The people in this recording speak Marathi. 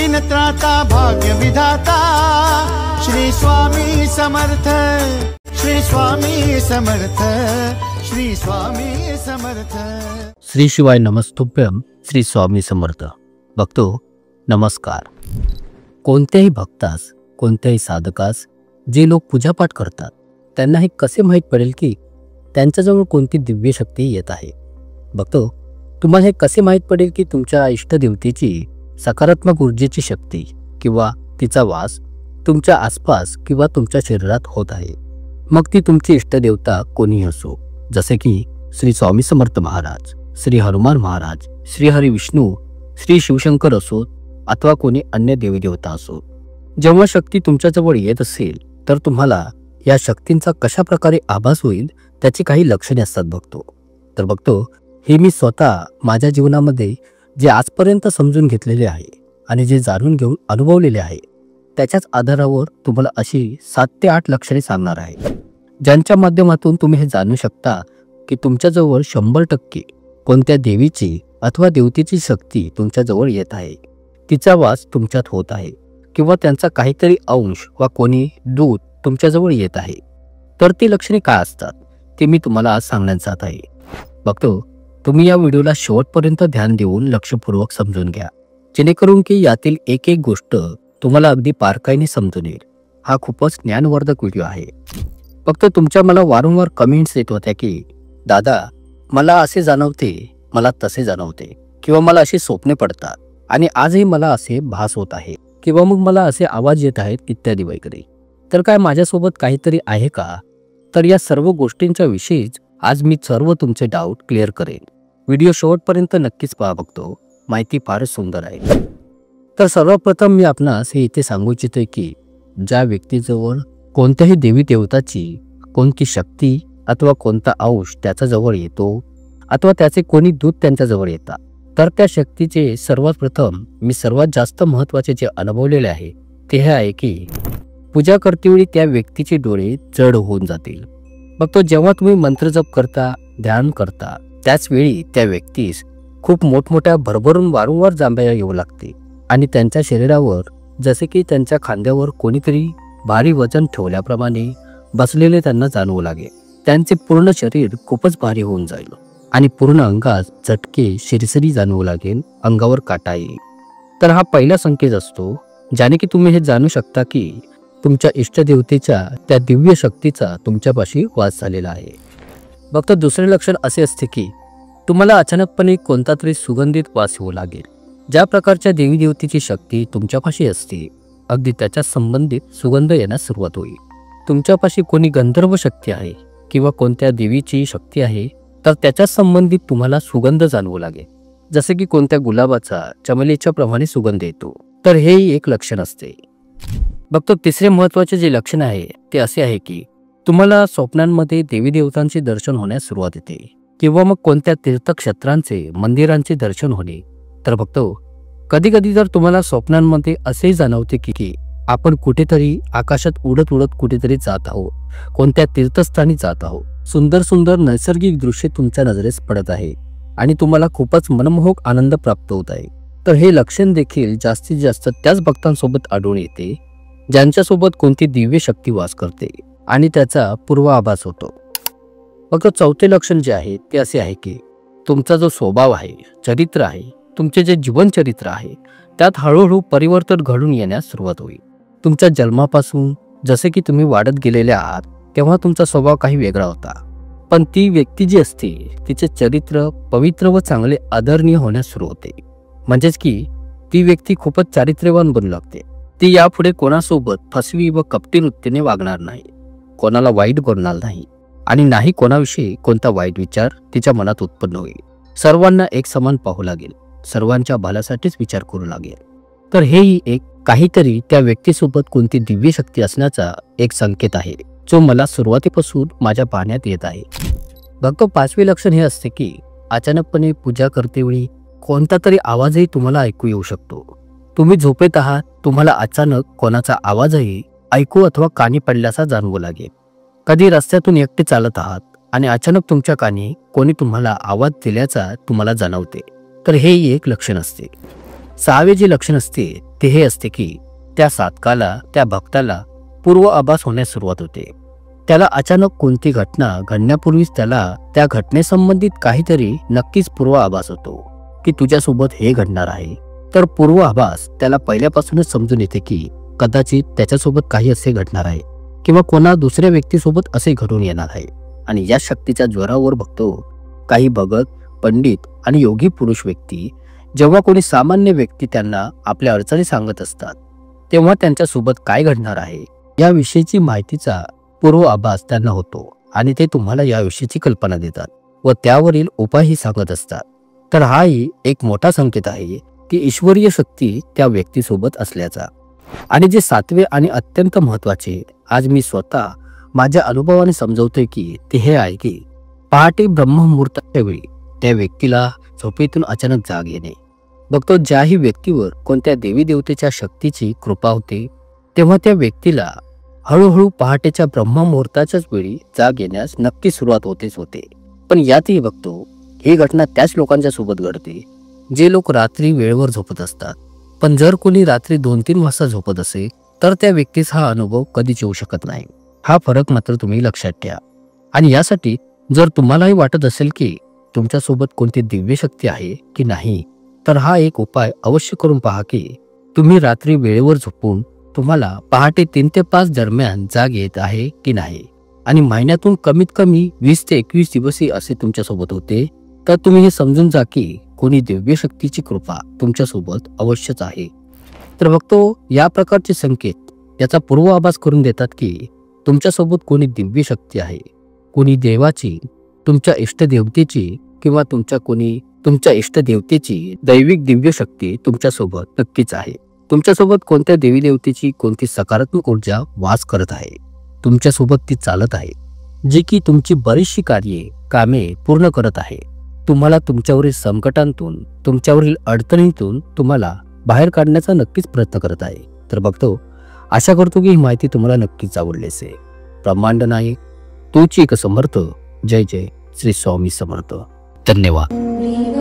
दीन त्राता भाग्य विधाता श्री स्वामी समर्थ, श्री स्वामी समर्थ, श्री स्वामी समर्थ। श्री शिवाय नमस्तुभ्यम। श्री स्वामी समर्थ। भक्तो नमस्कार। कोणत्याही भक्तास, कोणत्याही साधकास जे लोक पूजापाठ करतात त्यांना हे कसे माहीत पडेल की त्यांच्याजवळ कोणती दिव्य शक्ती येत आहे? भक्तो, तुम्हाला हे कसे माहीत पडेल की तुमच्या इष्टदेवतेची सकारात्मक ऊर्जेची शक्ती किंवा तिचा वास तुमच्या आसपास किंवा तुमच्या शरीरात होत आहे? मग ती तुमची इष्टदेवता कोणीही असो, जसे की श्री स्वामी समर्थ महाराज, श्री हनुमान महाराज, श्री हरी विष्णू, श्री शिवशंकर असो अथवा कोणी अन्य देवी देवता असो। जेव्हा शक्ती तुमच्याजवळ येत असेल तर तुम्हाला या शक्तींचा कशा प्रकारे आभास होईल त्याची काही लक्षणे असतात भक्तो। तर भक्तो, हे मी स्वतः माझ्या जीवनामध्ये जे आजपर्यंत समजून घेतलेले आहे आणि जे जाणून घेऊन अनुभवलेले आहे त्याच्याच आधारावर तुम्हाला अशी 7 ते 8 लक्षणे सांगणार आहे, ज्यांच्या माध्यमातून तुम्ही हे जाणू शकता की तुमच्याजवळ 100% कोणत्या देवीची अथवा देवतेची शक्ती तुमच्याजवळ येत आहे, तिचा वास तुमच्यात होत आहे किंवा त्यांचा काहीतरी अंश वा कोणी दूत तुमच्याजवळ येत आहे। तर ती लक्षणे काय असतात ते मी तुम्हाला आज सांगण्यात जात आहे। बघतो, तुम्ही या व्हिडिओला शेवटपर्यंत ध्यान देऊन लक्षपूर्वक समजून घ्या, जेणेकरून की यातील एक एक गोष्ट तुम्हाला अगदी बारकाईने समजून येईल। हा खूपच ज्ञानवर्धक व्हिडिओ आहे। फक्त तुमच्या मला वारंवार कमेंट्स येत होत्या की दादा, मला असे जाणवते, मला तसे जाणवते, किंवा मला अशी स्वप्ने पडतात आणि आजही मला असे भास होत आहे, किंवा मग मला असे आवाज येत आहेत इत्यादी वगैरे। तर काय माझ्यासोबत काहीतरी आहे का? तर या सर्व गोष्टींच्या विषयीच आज मी सर्व तुमचे डाऊट क्लिअर करेन। व्हिडिओ शेवटपर्यंत नक्कीच पहा बघतो, माहिती फारच सुंदर आहे। तर सर्वप्रथम मी आपणास हे इथे सांगू इच्छितोय की ज्या व्यक्तीजवळ कोणत्याही देवी देवताची कोणती शक्ती अथवा कोणता अंश त्याच्याजवळ येतो अथवा त्याचे कोणी दूत त्यांच्याजवळ येतात, तर त्या शक्तीचे सर्वात प्रथम मी सर्वात जास्त महत्त्वाचे जे अनुभवलेले आहे ते हे आहे की पूजा करतेवेळी त्या व्यक्तीचे डोळे जड होऊन जातील। मग तो जेव्हा तुम्ही मंत्रजप करता, ध्यान करता, त्याच वेळी त्या व्यक्तीस खूप मोठमोठ्या भरभरून वारंवार जांभया येऊ लागते आणि त्यांच्या शरीरावर जसे की त्यांच्या खांद्यावर कोणीतरी भारी वजन ठेवल्याप्रमाणे बसलेले त्यांना जाणवू लागेल। त्यांचे पूर्ण शरीर खूपच भारी होऊन जाईल आणि पूर्ण अंगात झटके, शिरशिरी जाणवू लागेल, अंगावर काटा येईल। तर हा पहिला संकेत असतो ज्याने की तुम्ही हे जाणू शकता की तुमच्या इष्टदेवतेच्या त्या दिव्य शक्तीचा तुमच्यापाशी वास झालेला आहे। फक्त दुसरे लक्षण असे असते की तुम्हाला अचानकपणे कोणता तरी सुगंधित वास येऊ लागेल। ज्या प्रकारच्या देवी देवतेची शक्ती तुमच्यापाशी असते अगदी त्याच्या संबंधित सुगंध येण्यास सुरुवात होईल। तुमच्यापाशी कोणी गंधर्व शक्ती आहे किंवा कोणत्या देवीची शक्ती आहे तर त्याच्या संबंधित तुम्हाला सुगंध जाणवू लागेल, जसे की कोणत्या गुलाबाचा, चमेलीच्या प्रमाणे सुगंध येतो। तर हेही एक लक्षण असते। बघतो, तिसरे महत्त्वाचे जे लक्षण आहे ते असे आहे की तुम्हाला स्वप्नांमध्ये देवी देवतांचे दर्शन होण्यास सुरुवात येते किंवा मग कोणत्या तीर्थक्षेत्रांचे, मंदिरांचे दर्शन होणे। तर बघतो, कधी कधी जर तुम्हाला स्वप्नांमध्ये असे जाणवते की आपण कुठेतरी आकाशात उडत उडत कुठेतरी जात आहोत, कोणत्या तीर्थस्थानी जात आहोत, सुंदर सुंदर नैसर्गिक दृश्य तुमच्या नजरेस पडत आहे आणि तुम्हाला खूपच मनमोहक आनंद प्राप्त होत आहे, तर हे लक्षण देखील जास्तीत जास्त त्याच भक्तांसोबत आढळून येते ज्यांच्यासोबत कोणती दिव्य शक्ती वास करते आणि त्याचा पूर्वाभास होतो। मग चौथे लक्षण जे आहे ते असे आहे की तुमचा जो स्वभाव आहे, चरित्र आहे, तुमचे जे जीवनचरित्र आहे त्यात हळूहळू परिवर्तन घडून येण्यास सुरुवात होईल। तुमच्या जन्मापासून जसे की तुम्ही वाढत गेलेले आहात तेव्हा तुमचा स्वभाव काही वेगळा होता, पण ती व्यक्ती जी असते तिचे चरित्र पवित्र व चांगले आदरणीय होण्यास सुरू होते। म्हणजेच की ती व्यक्ती खूपच चारित्र्यवान बनू लागते। ती यापुढे कोणासोबत फसवी व कपटी वृत्तीने वागणार नाही, कोणाला वाईट बोलणार नाही आणि नाही कोणाविषयी कोणता वाईट विचार तिच्या मनात उत्पन्न होईल। सर्वांना एक समान पाहू लागेल, सर्वांच्या भल्यासाठीच विचार करू लागेल। तर हेही एक काहीतरी त्या व्यक्तीसोबत कोणती दिव्य शक्ती असण्याचा एक संकेत आहे, जो मला सुरुवातीपासून माझ्या पाहण्यात येत आहे। बघतो, पाचवे लक्षण हे असते की अचानकपणे पूजा करतेवेळी कोणता तरी आवाजही तुम्हाला ऐकू येऊ शकतो। तुम्ही झोपेत आहात, तुम्हाला अचानक कोणाचा आवाजही ऐकू अथवा कानी पडल्याचा जाणवू लागेल। कधी रस्त्यातून एकटे चालत आहात आणि अचानक तुमच्या कानी कोणी तुम्हाला आवाज दिल्याचा तुम्हाला जाणवते, तर हे एक लक्षण असते। सहावे जे लक्षण असते ते हे असते की त्या साधकाला, त्या भक्ताला पूर्व आभास होण्यास सुरुवात होते. त्याला अचानक कोणती घटना घडण्यापूर्वीच त्याला त्या घटनेसंबंधित काहीतरी नक्कीच पूर्व आभास होतो की तुझ्यासोबत हे घडणार आहे. तर पूर्व आभास त्याला पहिल्यापासूनच समजून येते की कदाचित त्याच्यासोबत काही असे घडणार आहे किंवा कोणा दुसऱ्या व्यक्तीसोबत असे घडून येणार आहे. आणि या शक्तीच्या जोरावर बघतो काही भगत, पंडित आणि योगी पुरुष व्यक्ती जेव्हा कोणी सामान्य व्यक्ती त्यांना आपल्या अडचणी सांगत असतात तेव्हा त्यांच्यासोबत काय घडणार आहे याविषयीची माहितीचा पूर्व आभास त्यांना होतो आणि ते तुम्हाला याविषयीची कल्पना देतात व त्यावरील उपायही सांगत असतात. तर हाही एक मोठा संकेत आहे की ईश्वरीय शक्ती त्या व्यक्तीसोबत असल्याचा. आणि जे सातवे आणि अत्यंत महत्वाचे आज मी स्वतः माझ्या अनुभवाने समजवतोय की ते हे आहे की पहाटे ब्रह्ममुहूर्ताच्या वेळी त्या व्यक्तीला झोपेतून अचानक जाग येणे. बघतो ज्याही व्यक्तीवर कोणत्या देवी देवतेच्या शक्तीची कृपा होते तेव्हा त्या व्यक्तीला हळूहळू पहाटेच्या ब्रह्ममुहूर्ताच्याच वेळी जाग येण्यास नक्की सुरुवात होते. पण यातही बघतो ही घटना त्याच लोकांच्या सोबत घडते जे लोक रात्री वेळेवर झोपत असतात. पण जर कोणी रात्री 2-3 वाजता झोपत असेल तर त्या व्यक्तीस हा अनुभव कधीच येऊ शकत नाही. हा फरक मात्र तुम्ही लक्षात ठेवा. आणि यासाठी जर तुम्हालाही वाटत असेल की तुमच्यासोबत कोणती दिव्य शक्ती आहे की नाही तर हा एक उपाय अवश्य करून पहा की तुम्ही रात्री वेळेवर झोपून तुम्हाला पहाटे 3 ते 5 दरम्यान जाग येत आहे की नाही. आणि महिन्यातून कमीत कमी 20 ते 21 दिवसही असे तुमच्यासोबत होते तर तुम्ही हे समजून जा की कोणी दिव्य शक्तीची कृपा तुमच्यासोबत अवश्यच आहे. तर बघतो या प्रकारचे संकेत याचा पूर्वाभास करून देतात की तुमच्यासोबत कोणी दिव्य शक्ती आहे, कोणी देवाची, तुमच्या इष्टदेवतेची किंवा तुमच्या इष्टदेवतेची दैविक दिव्य शक्ती तुमच्यासोबत नक्कीच आहे. तुमच्यासोबत कोणत्या देवी देवतेची कोणती सकारात्मक ऊर्जा वास करत आहे, तुमच्यासोबत ती चालत आहे, जी की तुमची बरीचशी कामे पूर्ण करत आहे. तुम्हाला तुमच्यावरील संकटांतून, तुमच्यावरील अडचणीतून तुम्हाला बाहेर काढण्याचा नक्कीच प्रयत्न करत आहे. तर बघतो आशा करतो की ही माहिती तुम्हाला नक्कीच आवडली असेल. ब्रह्मांड नायक तूच एक समर्थ. जय जय श्री स्वामी समर्थ. धन्यवाद.